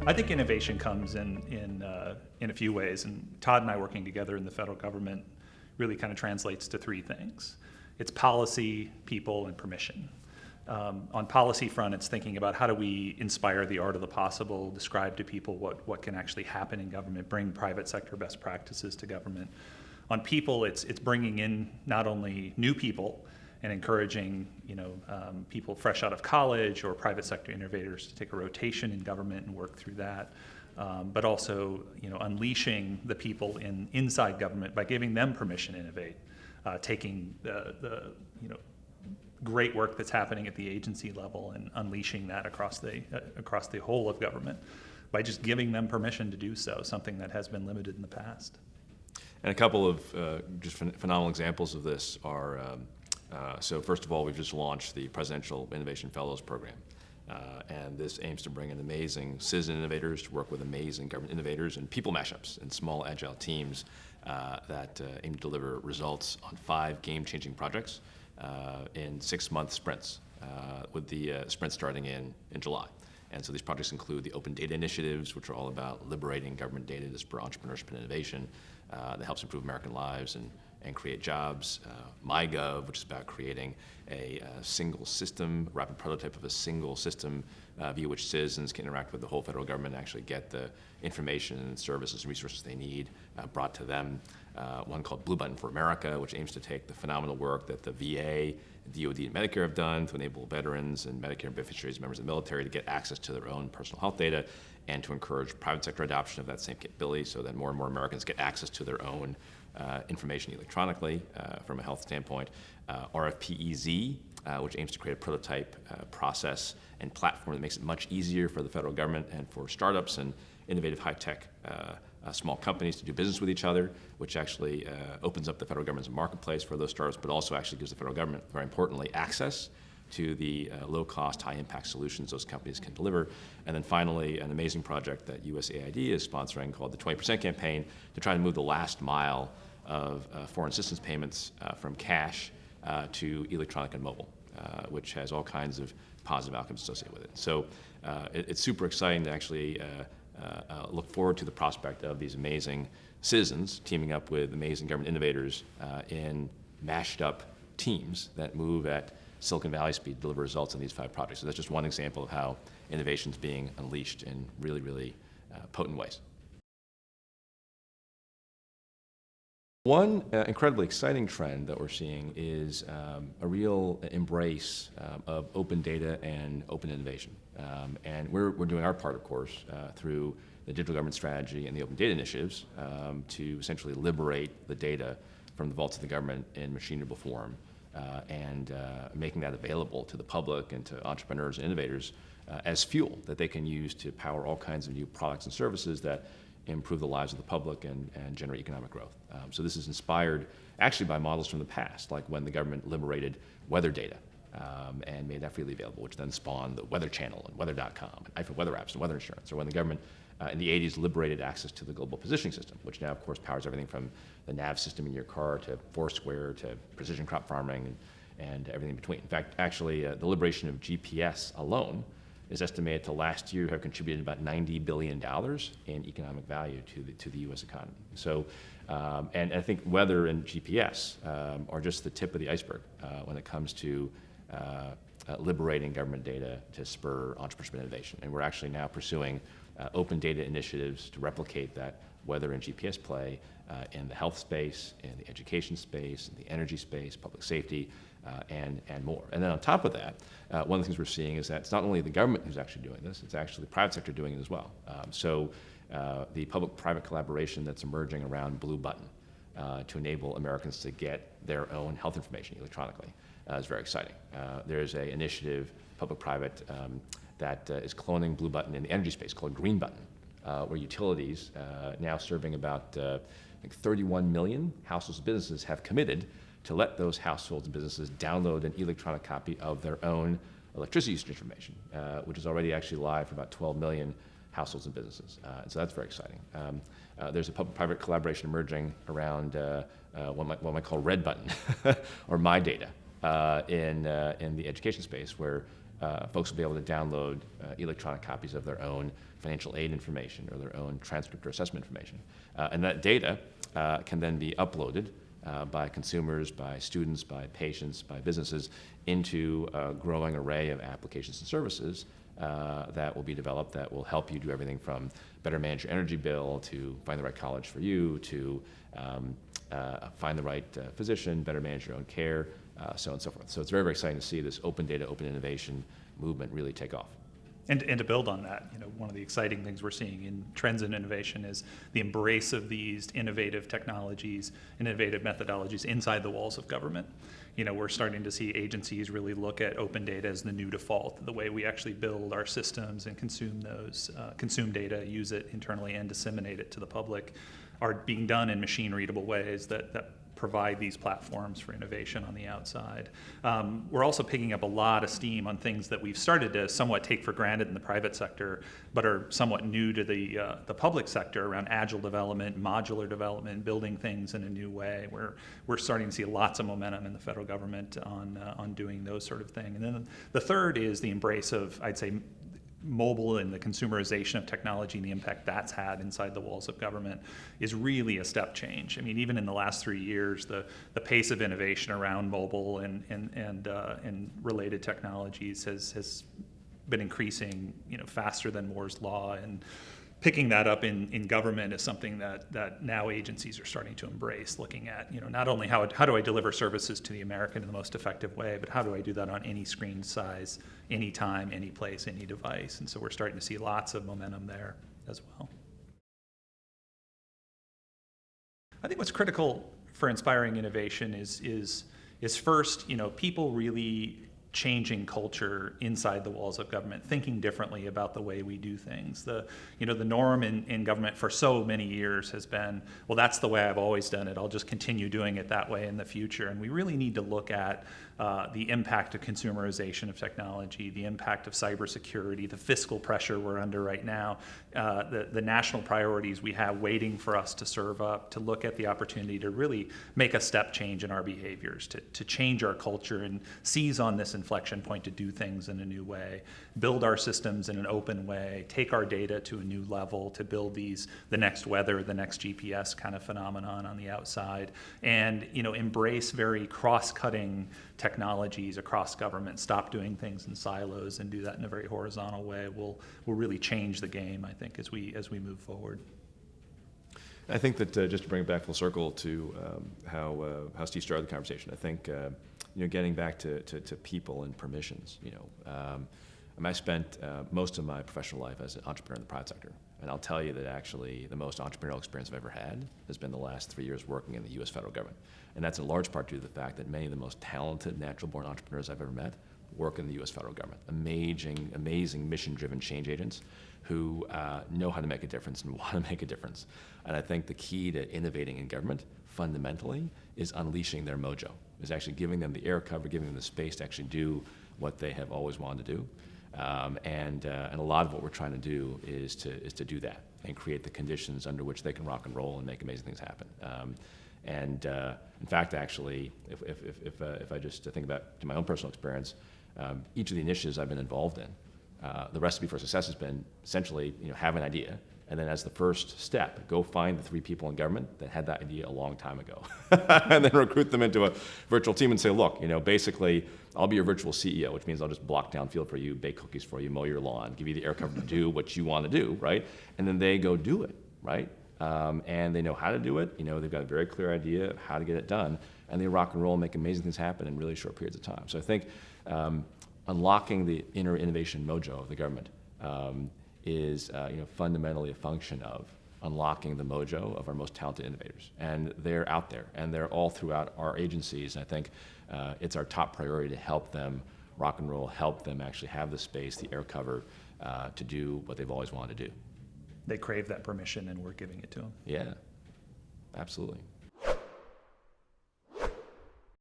I think innovation comes in a few ways, and Todd and I working together in the federal government really kind of translates to three things. It's policy, people, and permission. On policy front, it's thinking about how do we inspire the art of the possible, describe to people what can actually happen in government, bring private sector best practices to government. On people, it's bringing in not only new people and encouraging people fresh out of college or private sector innovators to take a rotation in government and work through that, but also unleashing the people inside government by giving them permission to innovate, taking the great work that's happening at the agency level and unleashing that across the whole of government by just giving them permission to do so, something that has been limited in the past. And a couple of just phenomenal examples of this are, so first of all, we've just launched the Presidential Innovation Fellows Program. And this aims to bring in amazing citizen innovators to work with amazing government innovators and people mashups and small agile teams that aim to deliver results on 5 game-changing projects in 6-month sprints, with the sprint starting in July. And so these projects include the open data initiatives, which are all about liberating government data to spur entrepreneurship and innovation that helps improve American lives and create jobs. MyGov, which is about creating a single system, rapid prototype of a single system via which citizens can interact with the whole federal government and actually get the information and services and resources they need brought to them. One called Blue Button for America, which aims to take the phenomenal work that the VA, DOD, and Medicare have done to enable veterans and Medicare beneficiaries, members of the military, to get access to their own personal health data and to encourage private sector adoption of that same capability so that more and more Americans get access to their own information electronically from a health standpoint. RFPEZ, which aims to create a prototype process and platform that makes it much easier for the federal government and for startups and innovative high-tech small companies to do business with each other, which actually opens up the federal government as a marketplace for those startups, but also actually gives the federal government, very importantly, access to the low-cost, high-impact solutions those companies can deliver. And then finally, an amazing project that USAID is sponsoring called the 20% Campaign to try to move the last mile of foreign assistance payments from cash to electronic and mobile, which has all kinds of positive outcomes associated with it. So it's super exciting to actually look forward to the prospect of these amazing citizens teaming up with amazing government innovators in mashed up teams that move at Silicon Valley speed to deliver results on these 5 projects. So that's just one example of how innovation is being unleashed in really, really potent ways. One incredibly exciting trend that we're seeing is a real embrace of open data and open innovation. And we're doing our part, of course, through the digital government strategy and the open data initiatives to essentially liberate the data from the vaults of the government in machine-readable form and making that available to the public and to entrepreneurs and innovators as fuel that they can use to power all kinds of new products and services that improve the lives of the public and generate economic growth. So this is inspired actually by models from the past, like when the government liberated weather data and made that freely available, which then spawned the Weather Channel and Weather.com and iPhone weather apps and weather insurance, or when the government in the 80s liberated access to the global positioning system, which now, of course, powers everything from the nav system in your car to Foursquare to precision crop farming and everything in between. In fact, actually, the liberation of GPS alone is estimated to last year have contributed about $90 billion in economic value to the U.S. economy. So, and I think weather and GPS are just the tip of the iceberg when it comes to liberating government data to spur entrepreneurship and innovation. And we're actually now pursuing open data initiatives to replicate that weather and GPS play in the health space, in the education space, in the energy space, public safety, and more. And then on top of that, one of the things we're seeing is that it's not only the government who's actually doing this, it's actually the private sector doing it as well. So the public-private collaboration that's emerging around Blue Button to enable Americans to get their own health information electronically is very exciting. There's an initiative, public-private, that is cloning Blue Button in the energy space called Green Button, where utilities, now serving about I think 31 million households and businesses, have committed to let those households and businesses download an electronic copy of their own electricity usage information, which is already actually live for about 12 million households and businesses. And so that's very exciting. There's a public-private collaboration emerging around what I might call Red Button, or My Data, in the education space, where folks will be able to download electronic copies of their own financial aid information or their own transcript or assessment information. And that data can then be uploaded by consumers, by students, by patients, by businesses into a growing array of applications and services that will be developed that will help you do everything from better manage your energy bill, to find the right college for you, to find the right physician, better manage your own care, so on and so forth. So it's very, very exciting to see this open data, open innovation movement really take off. And to build on that, one of the exciting things we're seeing in trends in innovation is the embrace of these innovative technologies, innovative methodologies inside the walls of government. We're starting to see agencies really look at open data as the new default, the way we actually build our systems and consume data, use it internally and disseminate it to the public, are being done in machine-readable ways that provide these platforms for innovation on the outside. We're also picking up a lot of steam on things that we've started to somewhat take for granted in the private sector, but are somewhat new to the public sector, around agile development, modular development, building things in a new way. We're starting to see lots of momentum in the federal government on doing those sort of things. And then the third is the embrace of, I'd say, mobile and the consumerization of technology and the impact that's had inside the walls of government is really a step change. I mean, even in the last 3 years, the pace of innovation around mobile and related technologies has been increasing, faster than Moore's law, and picking that up in government is something that now agencies are starting to embrace, looking at, not only how do I deliver services to the American in the most effective way, but how do I do that on any screen size, any time, any place, any device. And so we're starting to see lots of momentum there as well. I think what's critical for inspiring innovation is first, people really changing culture inside the walls of government, thinking differently about the way we do things. The norm in government for so many years has been, well, that's the way I've always done it. I'll just continue doing it that way in the future. And we really need to look at the impact of consumerization of technology, the impact of cybersecurity, the fiscal pressure we're under right now, the national priorities we have waiting for us to serve up, to look at the opportunity to really make a step change in our behaviors, to change our culture and seize on this inflection point to do things in a new way, build our systems in an open way, take our data to a new level, to build the next weather, the next GPS kind of phenomenon on the outside, and embrace very cross-cutting technologies across government, stop doing things in silos and do that in a very horizontal way will really change the game, I think, as we move forward. I think that just to bring it back full circle to how Steve started the conversation, I think getting back to people and permissions. I spent most of my professional life as an entrepreneur in the private sector, and I'll tell you that actually the most entrepreneurial experience I've ever had has been the last 3 years working in the U.S. federal government, and that's in large part due to the fact that many of the most talented, natural-born entrepreneurs I've ever met work in the U.S. federal government. Amazing mission-driven change agents who know how to make a difference and want to make a difference. And I think the key to innovating in government, fundamentally, is unleashing their mojo, is actually giving them the air cover, giving them the space to actually do what they have always wanted to do. And a lot of what we're trying to do is to do that and create the conditions under which they can rock and roll and make amazing things happen. In fact, actually, if I just think about to my own personal experience, each of the initiatives I've been involved in, the recipe for success has been essentially, have an idea, and then as the first step, go find the 3 people in government that had that idea a long time ago, and then recruit them into a virtual team and say, look, basically, I'll be your virtual CEO, which means I'll just block down field for you, bake cookies for you, mow your lawn, give you the air cover to do what you want to do, right? And then they go do it, right? And they know how to do it. They've got a very clear idea of how to get it done, and they rock and roll and make amazing things happen in really short periods of time. So I think unlocking the inner innovation mojo of the government is fundamentally a function of unlocking the mojo of our most talented innovators. And they're out there, and they're all throughout our agencies. And I think it's our top priority to help them rock and roll, help them actually have the space, the air cover to do what they've always wanted to do. They crave that permission, and we're giving it to them. Yeah, absolutely.